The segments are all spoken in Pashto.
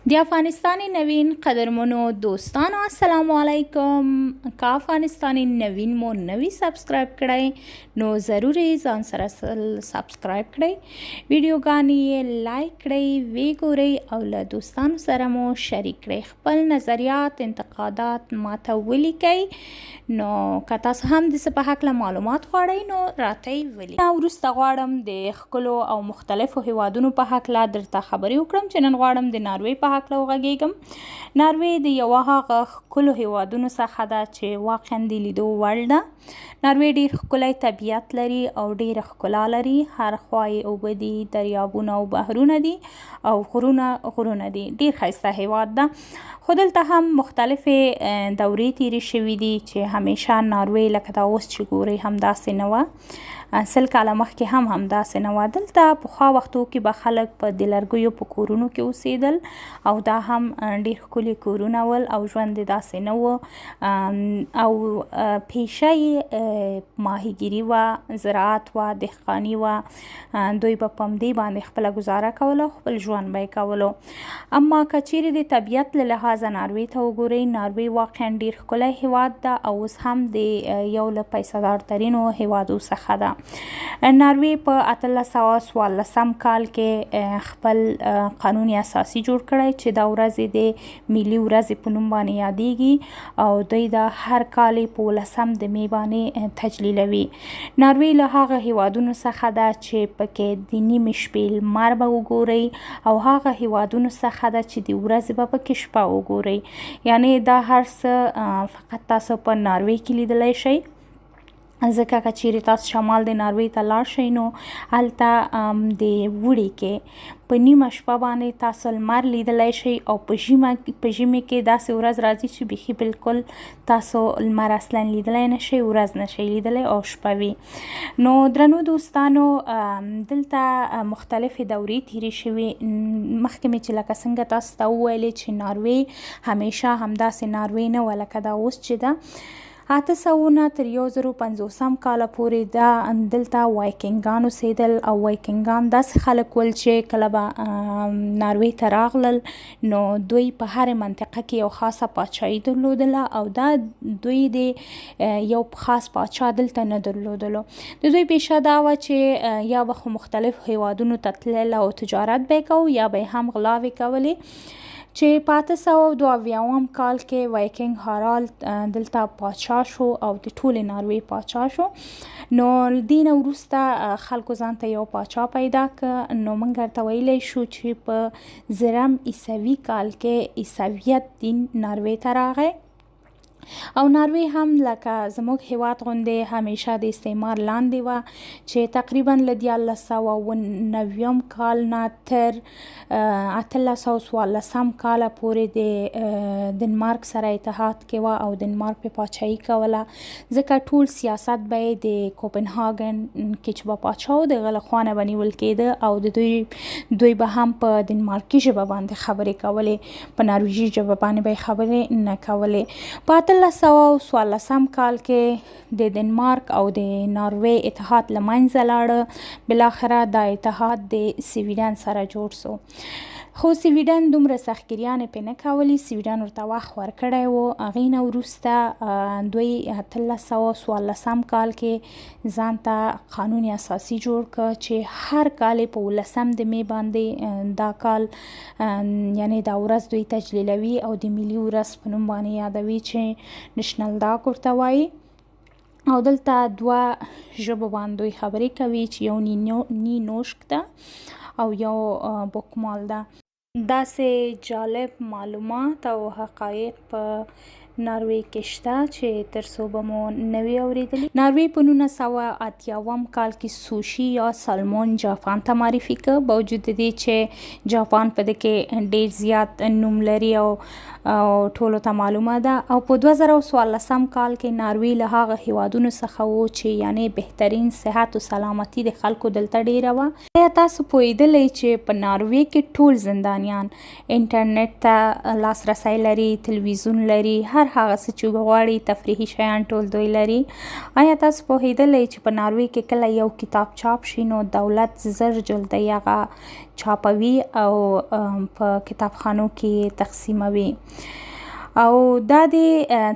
د افغانستانی نوین قدرمنو دوستانو السلام علیکم. که افغانستانی نوین مو نوی سبسکرایب کړئ نو ضروري ځان سره سبسکرایب کړئ، ویډیوګانې لایک کړئ، وی ګورئ او له دوستانو سره مو شریک کړئ. خپل نظریات انتقادات ماته ولیکئ. نو که تاسو هم د څه په هکله معلومات غواړئ نو راته ولیکئ. وروسته غواړم د ښکلو او مختلفو هیوادونو په هکله درته خبرې وکړم چې نن غواړم د ناروې په هکله وغږیږم. ناروې د یوه هغه ښکلو هیوادونو څخه ده چې واقعا د لیدو وړ ده. ناروې ډیر ښکلی طبیعت لري او ډیره ښکلا لري. هر خوا یې اوبه دي، دریابونه او بحرونه دي او غرونه دي. ډیر ښایسته هیواد ده. خو دلته هم مختلفې دورې تیرې شوي دي چې همیشه ناروې لکه دا اوس چې ګورئ همداسې نه وه. 100 کاله مخکې هم همداسې نه وه. دلته پخوا وختو کې به خلک په د لرګیو په کورونو کې اوسېدل او دا هم ډیر ښکلي کورونه ول او ژوند یې داسې نه و او پیشه یې ماهیګیري وه، زراعت وه، دهقاني وه. دوی به په همدې باندې خپله ګزاره کوله، خپل ژوند به یې کولو. اما که چیرې د طبیعت له لحاظه ناروې ته وګورئ، ناروې واقعا ډیر ښکلی هیواد ده او اوس هم د یو له پیسه دارترینو هیوادو څخه ده. ناروې په 1814 کال کې خپل قانون اساسي جوړ کړی چې دا ورځې د ملي ورځې په نوم باندې یادیږي او دوی د هر کال په 18 د می باندې تجلیلوي. ناروې له هغه هیوادونو څخه ده چې پکې د نیمې شپې لمر به وګورئ او هغه هیوادونو څخه ده چې د ورځې به پکې شپه وګورئ. یعنی دا هر څه فقط تاسو په ناروې کې لیدلی شئ. ځکه که چیرې تاسو شمال د ناروې ته لاړ شئ نو هلته د وړي کې په نیمه شپه باندې تاسو لمر لیدلی شئ او په ژمي کې داسې ورځ راځي چې بیخي بالکل تاسو لمر اصلا لیدلی نشئ، ورځ نشئ لیدلی او شپه وي. نو درنو دوستانو، دلته مختلفې دورې تیرې شوي. مخکې مې چې لکه څنګه تاسو ته وویلې چې ناروې همیشه همداسې ناروې نه وه لکه دا اوس چې ده. 800 تر 1050 کاله پورې دا دلته وایکینګان اوسېدل او وایکینګان داسې خلک ول چې کله به ناروې ته راغلل نو دوی په هرې منطقه کې یو خاصه پاچاهي درلودله او دا دوی د یو خاص پاچا دلته نه درلودلو. د دوی پیشه دا وه چې یا به خو مختلف هیوادونو ته تلل او تجارت به یې کوو یا به یې هم غلاوې کولې. چې په 872 کال کې وایکینګ هارالد دلته پاچا شو او د ټولې ناروې پاچا شو. نو دین وروسته خلکو ځان ته یو پاچا پیدا که. نو موږ ورته ویلی شو چې په 0 عیسوي کال کې عیسویت دین ناروې ته راغی او ناروې هم لکه زموږ هیواد غوندې همیشه د استعمار لاندې وه چې تقریبا له 1990 کال نه تر 1814 کاله پورې د ډنمارک سره اتحاد کې وه او ډنمارک په پاچاهي کوله. ځکه ټول سیاست به یې د کوپنهاګن کې چې به پاچا و د هغه له خوا نه به نیول کېده او د دوی به هم په ډنمارکي ژبه باندې خبرې کولې، په نارویژي ژبه باندې به یې خبرې نه کولې. په 1814 کال کې د ډنمارک او د ناروې اتحاد له منځه لاړه. بالاخره دا اتحاد د سویډن سره جوړ سو. خو سویډن دومره سختګیریانې پې نه کولې. سویډن ورته وخت ورکړی و. هغې نه وروسته دوی 1814 کال کې ځان ته قانون اساسي جوړ کړ چې هر کال په 18 د می باندې دا کال یعنی دا ورځ دوی تجلیلوي او د ملي ورځ په نوم باندې یادوي چې نشنل ډاک ورته وایي. او دلته 2 ژبو باندې دوی خبرې کوي چې یو نینوشک ده او یو بوکمال ده. داسې جالب معلومات او حقایق په ناروې کې شته چې تر څو به مو نه وي اورېدلي. ناروې په 1980 کال کې سوشي یا سالمون جاپان ته معرفي کړ، باوجود د دې چې جاپان په دې کې ډېر زیات نوم لري او ټولو ته معلومه ده. او په 2014 کال کې ناروې له هغه هیوادونو څخه و چې یعنی بهترین صحت او سلامتي د خلکو دلته ډیره وه. ایا تاسو پوهېدلی چې په ناروې کې ټول زندانیان انټرنیټ ته لاسرسی لري، تلویزیون لري، هر هغه څه چې غواړي تفریحي شیان ټول دوی لري. آیا تاسو پوهېدلی چې په ناروې کې کله یو کتاب چاپ شي نو دولت زر جلده هغه چاپوي او په کتابخانو کې تقسیموي؟ او دا د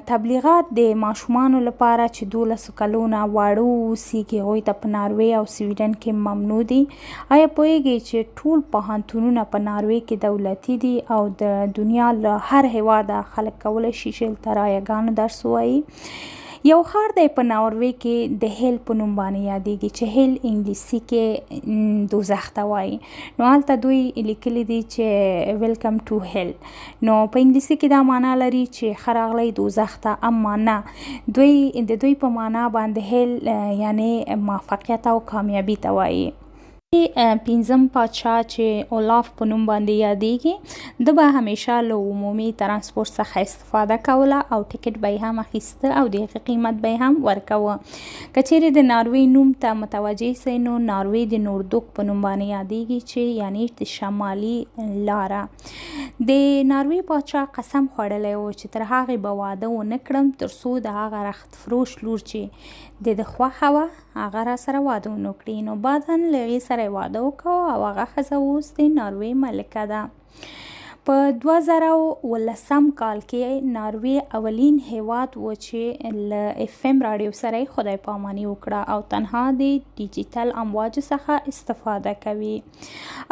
تبلیغات د ماشومانو لپاره چې 12 کلونه واړه اوسیږي هغوی ته په ناروې او سویډن کې ممنوع دي. آیا پوهیږئ چې ټول پوهنتونونه په ناروې کې دولتي دي او د دنیا له هر هیواده خلک کولی شي چې هلته رایګانو درس ووایي؟ یو ښار دی په ناروې کې د هیل په نوم باندې یادیږي چې هیل انګلیسي کې دوزخ ته وایي. نو هلته دوی لیکلي دي چې ویلکم ټو هیل. نو په انګلیسي کې دا معنا لري چې ښه راغلی دوزخ ته، اما نه، دوی د دوی په معنا باندې هیل یعنی موفقیت او کامیابي ته وایي. پنځم پادشاه چې اولاف په نوم باندې یادیږي، د به همیشه له عمومي ترانسپورت څخه استفاده کوله او ټیکټ به یې هم اخیسته او د هغې قیمت به یې هم ورکوه. که چیرې د ناروې نوم ته متوجه سئ نو ناروې د نوردوک په نوم باندې یادیږي چې یعنی د شمالي لاره. د ناروې پادشاه قسم خوړلی و چې تر هغې به واده ونه کړم تر څو د هغه رخت فروش لور چې د ده خوښه وه هغه را سره واده ونه کړي. نو بعداً له هغې سره واده وکړ او هغه ښځه اوس د ناروې ملکه ده. په 2013 کال کې ناروې اولین هیواد و چې له FM راډیو سره خدای پاماني وکړه او تنها د ډیجیټل امواجو څخه استفاده کوي.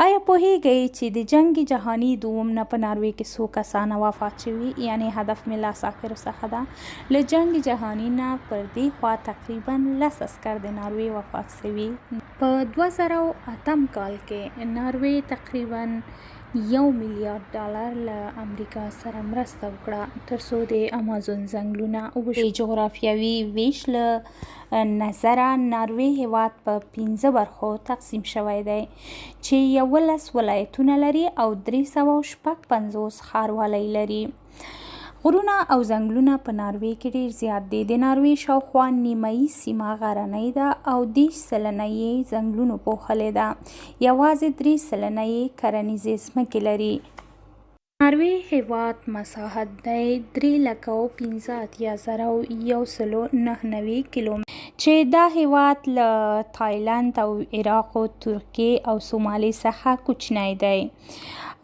آیا پوهیږئ چې د جنگ جهانی دوم نه په ناروې کې څو کسان وفات شوي؟ یعنی هدف مې له اساکرو څخه ده. له جنگ جهانی نه پر دې خوا تقریبا 10 عسکر د ناروې وفات شوي. په 2008 کال کې ناروې تقریبا $1 میلیارډ له امریکا سره مرسته وکړه تر څو د امازون ځنګلونه وژغوري. د جغرافیوي ویش له نظره ناروې هیواد په 15 برخو تقسیم شوی دی چې 11 ولایتونه لري او 356 ښاروالی لري. غرونه او ځنګلونه په ناروې کې ډیر زیات دي. د ناروې شاوخوا نیمایي سیمه غرنۍ ده او 10% یې ځنګلونو پوښلې ده. یوازې 3% یې کرنیزې ځمکې لري. ناروې هیواد مساحت دی 3,15,199 کیلومتر چې دا هیواد له تایلند او عراق او ترکیې او سومالي څخه کوچنی دی.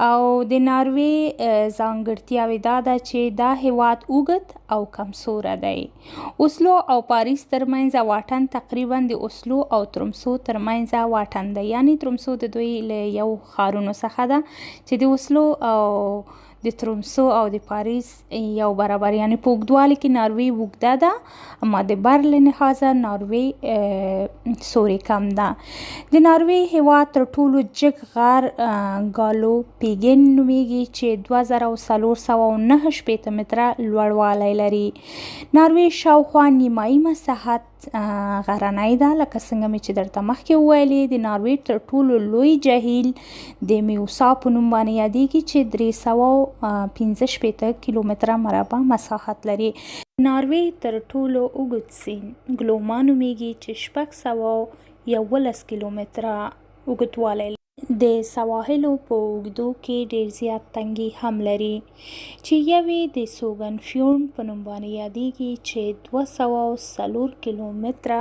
او د ناروې ځانګړتیاوې دا ده چې دا هیواد اوږد او کمسوره دی. اوسلو او پاریس ترمنځ واټن تقریبا د اوسلو او ترمسو ترمنځ واټن دی. یعنی ترمسو د دوی له یو ښارونو څخه ده چې د اوسلو او د ترمسو او د پاریس یو برابر، یعنی په اوږدوالي کې ناروې اوږده ده اما د بر له لحاظه ناروې سورې کم ده. د ناروې هیواد تر ټولو جګ غر ګالو پیګن نومیږي چې 2409 متره لوړوالی لري. ناروې شاوخوا نیمایي مساحت غرنۍ ده. لکه څنګه مې چې درته مخکې وویلې د ناروې تر ټولو لوی جهیل د میوسا په نوم باندې یادیږي چې 365 کیلومتره مربع مساحت لري. ناروې تر ټولو اوږد سیند ګلوما نومیږي چې 611 کیلومتره اوږدوالی لري. د سواحلو په اوږدو کې ډیر زیات تنګي هم لري چې یوې د سوګنفیورن په نوم باندې یادیږي چې 204 کیلومتره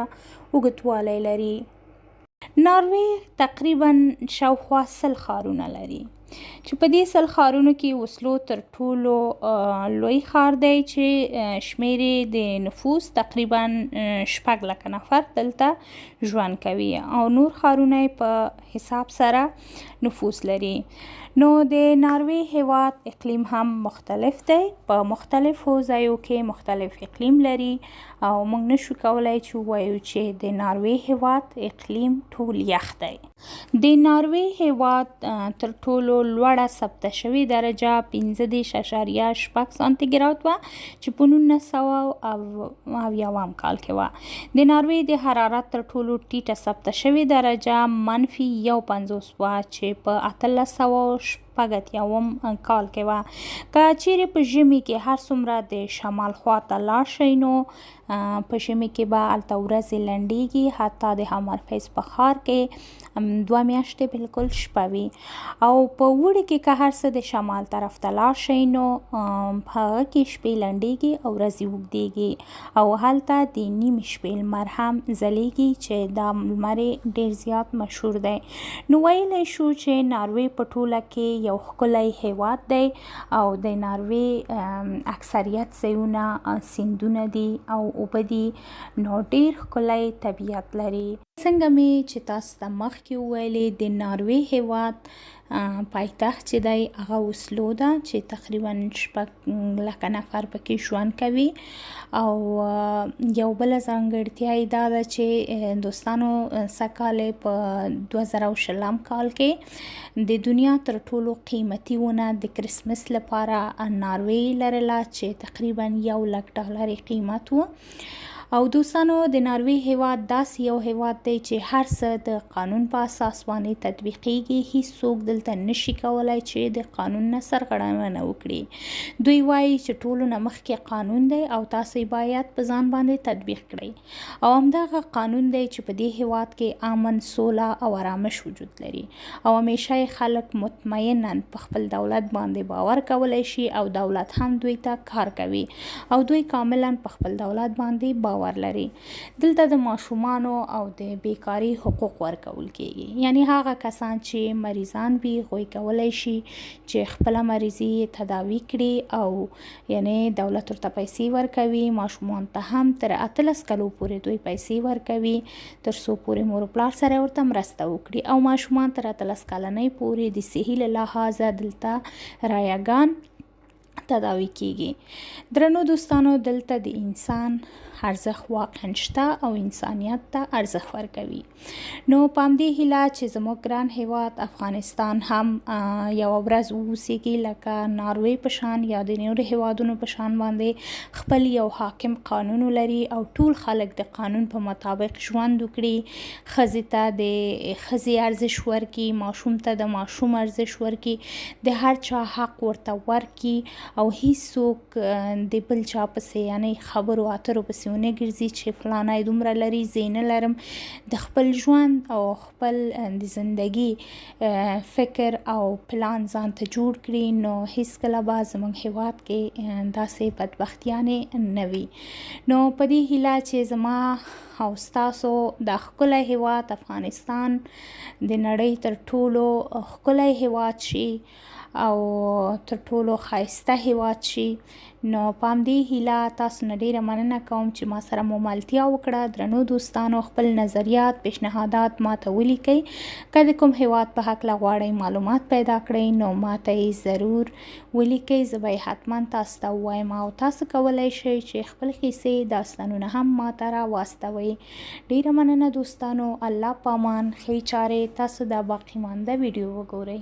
اوږدوالی لري. ناروې تقریبا شاوخوا 100 ښارونه لري چې په دې 100 ښارونو کې اوسلو تر ټولو لوی ښار دی چې شمیر د نفوس تقریبا 6 لکه نفر دلته ژوند کوي او نور ښارونه په حساب سره نفوس لري. نو د ناروې هیواد اقلیم هم مختلف دی. په مختلفو ځایو کې مختلف اقلیم لري او موږ نشو کولای چې ووایو چې د ناروې هیواد اقلیم ټول یخ دی. د ناروې هیواد تر ټولو لوړه ثبته شوې درجه 15.6 سانتیګراد وه چې په 1990 کال کې وه. د ناروې د حرارت تر ټولو ټیټه ثبته شوې درجه -150 وه چې په 1860 شپږ اتیاوم کال کې وه. که چیرې په ژمي کې هر څومره د شمال خوا ته لاړ شئ نو په ژمي کې به هلته ورځې لنډیږي، حتی د هامرفیس په ښار کې 2 میاشتې بالکل شپه وي. او په اوړي کې که هر څه د شمال طرف ته لاړ شئ نو هغه کې شپې لنډیږي او ورځې اوږدیږي او هلته د نیمې شپې لمر هم ځلیږي چې دا لمر ډېر زیات مشهور دی. نو ویلی شو چې ناروې په ټوله کې یو ښکلی هیواد دی او د ناروې اکثریت ځایونه سیندونه دي او اوبه دي، نو ډېر ښکلی طبیعت لري. څنګه مې چې تاسو ته مخکې وویلې د ناروې هیواد پایتخت چې دی هغه اوسلو ده چې تقریبا 6 لکه نفر پکې ژوند کوي. او یو بله ځانګړتیا یې دا ده چې دوستانو سږکال په 2020 کال کې د دنیا تر ټولو قیمتي ونه د کرسمس لپاره ناروې لرله چې تقریبا $1,00,000 قیمت و. او دوستانو د ناروې هیواد داسې یو هیواد دی چې هر څه د قانون په اساس باندې تطبیقیږي. هیڅوک دلته نشي کولای چې د قانون نه سرغړونه وکړي. دوی وایي چې ټولو نه مخکې قانون دی او تاسو باید په ځان باندې تطبیق کړئ او همدغه قانون دی چې په دې هیواد کې امن، سوله او آرامش وجود لري او همیشه خلک مطمئنا په خپل دولت باندې باور کولی شي او دولت هم دوی ته کار کوي او دوی کاملا په خپل دولت باندې باور لري. دلته د ماشومانو او د بیکاری حقوق ورکول کیږي، یعنی هغه کسان چې مریضان وي هغوی کولی شي چې خپله مریضي تداوي کړي او یعنی دولت ورته پیسې ورکوي. ماشومان ته هم تر 18 کلو پورې دوی پیسې ورکوي تر څو پورې مور پلار سره ورته مرسته وکړي او ماشومان تر 18 کلنۍ پورې د صحي له لحاظه دلته رایګان تداوي کیږي. درنو دوستانو دلته د انسان ارزښت واقعا شته او انسانیت ته ارزښت ورکوي. نو په همدې هیله چې زموږ ګران هیواد افغانستان هم یوه ورځ واوسیږي لکه ناروې په شان یا د نورو هیوادونو په شان باندې خپل یو حاکم قانون ولري او ټول خلک د قانون په مطابق ژوند وکړي. ښځې ته د ښځې ارزښت ورکړي، ماشوم ته د ماشوم ارزښت ورکړي، د هر چا حق ورته ورکړي او هیڅوک د بل چا پسې یعنی خبرو اترو پسې ونه ګرځي چې فلانی دومره لري زه نه لرم. د خپل ژوند او خپل د زندگی فکر او پلان ځان ته جوړ کړي نو هیڅکله به زموږ هیواد کې داسې بدبختیانې نه وي. نو په دې هیله چې زما او ستاسو د ښکلی هیواد افغانستان د نړۍ تر ټولو ښکلی هیواد شي او تر ټولو ښایسته هیواد شي. نو په همدې هیله تاسو نه ډیره مننه کوم چې ما سره مو ملتیا وکړه. درنو دوستانو خپل نظریات پیشنهادات ما ته ولیکئ. که د کوم هیواد په هکله غواړئ معلومات پیدا کړئ نو ما ته یې ضرور ولیکئ، زه به یې حتما تاسو ته ووایم او تاسو کولی شئ چې خپل کیسې داستانونه هم ما ته را واستوئ. ډیره مننه دوستانو. الله پامان، ښې چارې. تاسو دا باقی مانده ویډیو وګورئ.